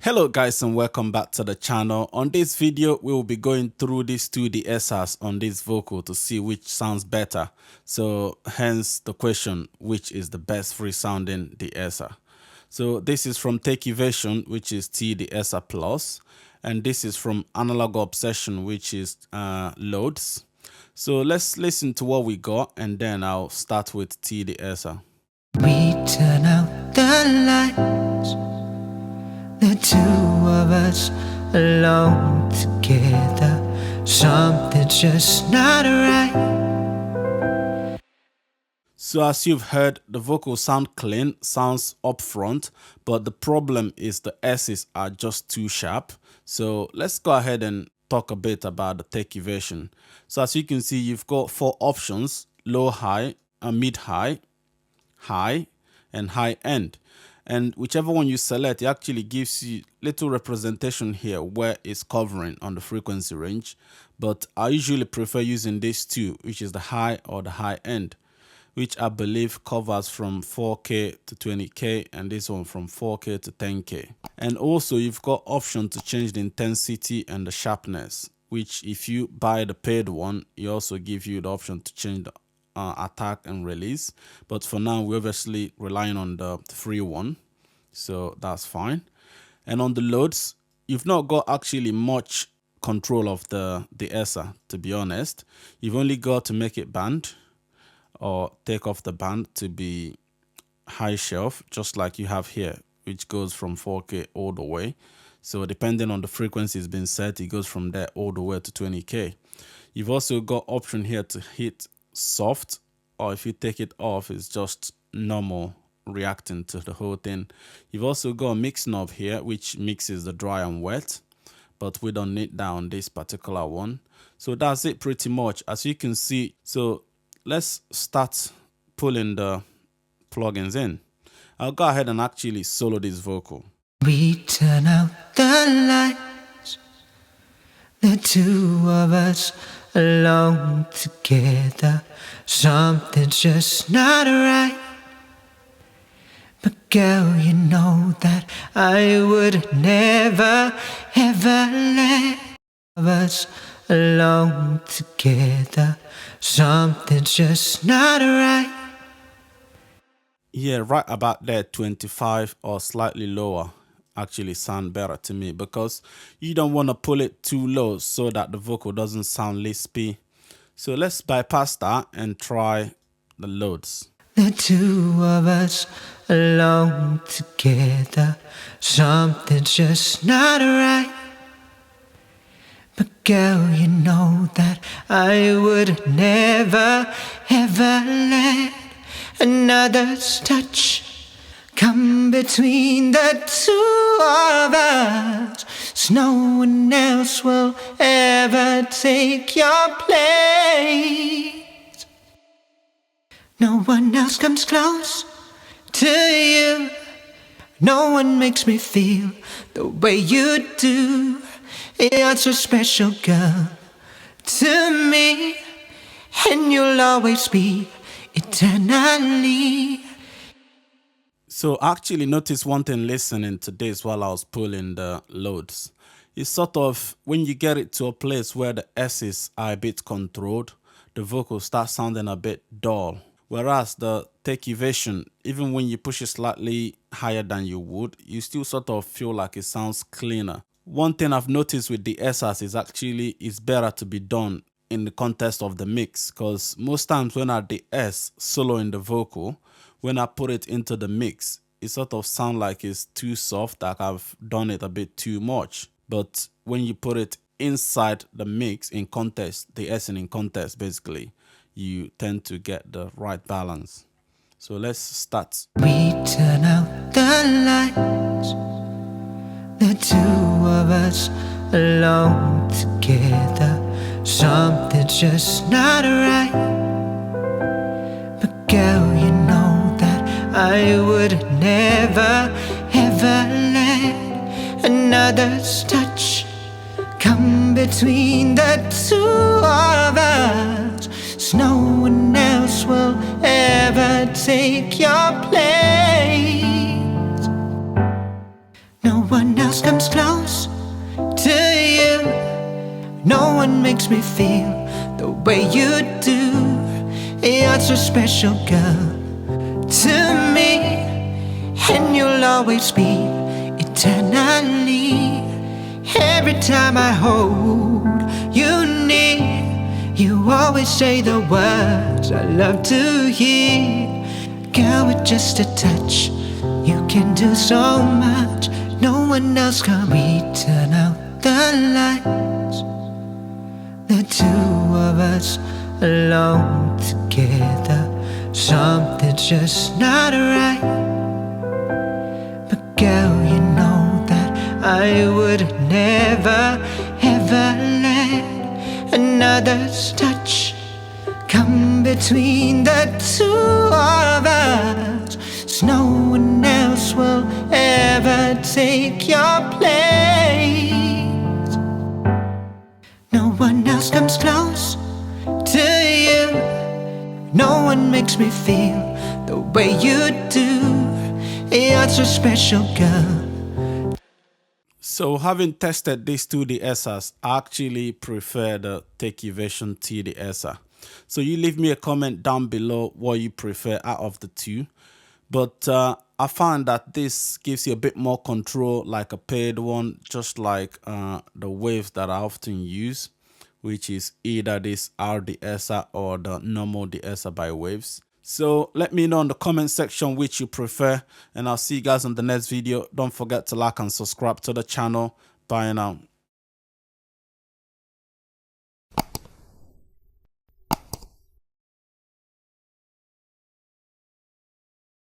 Hello guys and welcome back to the channel. On this video we will be going through these two De-Essers on this vocal to see which sounds better. So hence the question, which is the best free sounding De-Esser? So this is from Techivation, which is T-DeEsser Plus, and this is from Analog Obsession, which is LOADES. So let's listen to what we got and then I'll start with T-DeEsser. We turn out the lights, the two of us alone together. Something's just not right. So as you've heard, the vocals sound clean, sounds upfront, but the problem is the S's are just too sharp. So let's go ahead and talk a bit about the Techivation. So as you can see, you've got four options: low, high, mid, high, high, and high end. And whichever one you select, it actually gives you little representation here where it's covering on the frequency range. But I usually prefer using these two, which is the high or the high end, which I believe covers from 4K to 20K, and this one from 4K to 10K. And also you've got option to change the intensity and the sharpness, which if you buy the paid one, it also gives you the option to change the attack and release. But for now, we're obviously relying on the free one, so that's fine. And on the loads, you've not got actually much control of the De-Esser, to be honest. You've only got to make it band or take off the band to be high shelf, just like you have here, which goes from 4K all the way. So depending on the frequencies being set, it goes from there all the way to 20K. You've also got option here to hit soft, or if you take it off, it's just normal reacting to the whole thing. You've also got a mix knob here, which mixes the dry and wet, but we don't need that on this particular one. So that's it pretty much, as you can see. So let's start pulling the plugins in. I'll go ahead and actually solo this vocal. We turn out the lights, the two of us alone together. Something's just not right. But girl, you know that I would never ever let us alone together. Something's just not right. Yeah, right about there, 25 or slightly lower actually sound better to me, because you don't want to pull it too low so that the vocal doesn't sound lispy. So let's bypass that and try the loads. The two of us alone together. Something's just not right. But girl, you know that I would never ever let another's touch come between the two of us, so no one else will ever take your place. No one else comes close to you. No one makes me feel the way you do. You're so special, girl, to me, and you'll always be eternally. So I actually noticed one thing listening to this while I was pulling the loads. It's sort of, when you get it to a place where the S's are a bit controlled, the vocals start sounding a bit dull. Whereas the Techivation, even when you push it slightly higher than you would, you still sort of feel like it sounds cleaner. One thing I've noticed with the De-Essers is actually it's better to be done in the context of the mix, because most times when I De-Ess solo in the vocal, when I put it into the mix, it sort of sounds like it's too soft, like I've done it a bit too much. But when you put it inside the mix, in context, De-Essing in context basically, you tend to get the right balance. So let's start. We turn out the lights, the two of us alone together. Something's just not right. But girl, you know that I would never ever let another's touch come between the two of us, so no one else will ever take your place. No one else comes No one makes me feel the way you do. You're so special, girl, to me, and you'll always be eternally. Every time I hold you near, you always say the words I love to hear. Girl, with just a touch, you can do so much. No one else can turn out the lights. The two of us alone together, something's just not right. But girl, you know that I would never, ever let another's touch come between the two of us. So no one else will ever take your place. No one else comes close to you. No one makes me feel the way you do. You're so special, girl. So having tested these two De-Essers, I actually prefer the Techivation T-De-Esser. So you leave me a comment down below what you prefer out of the two. But I found that this gives you a bit more control, like a paired one, just like the waves that I often use, which is either this De-Esser or the normal De-Esser by waves. So let me know in the comment section which you prefer, and I'll see you guys in the next video. Don't forget to like and subscribe to the channel. Bye now.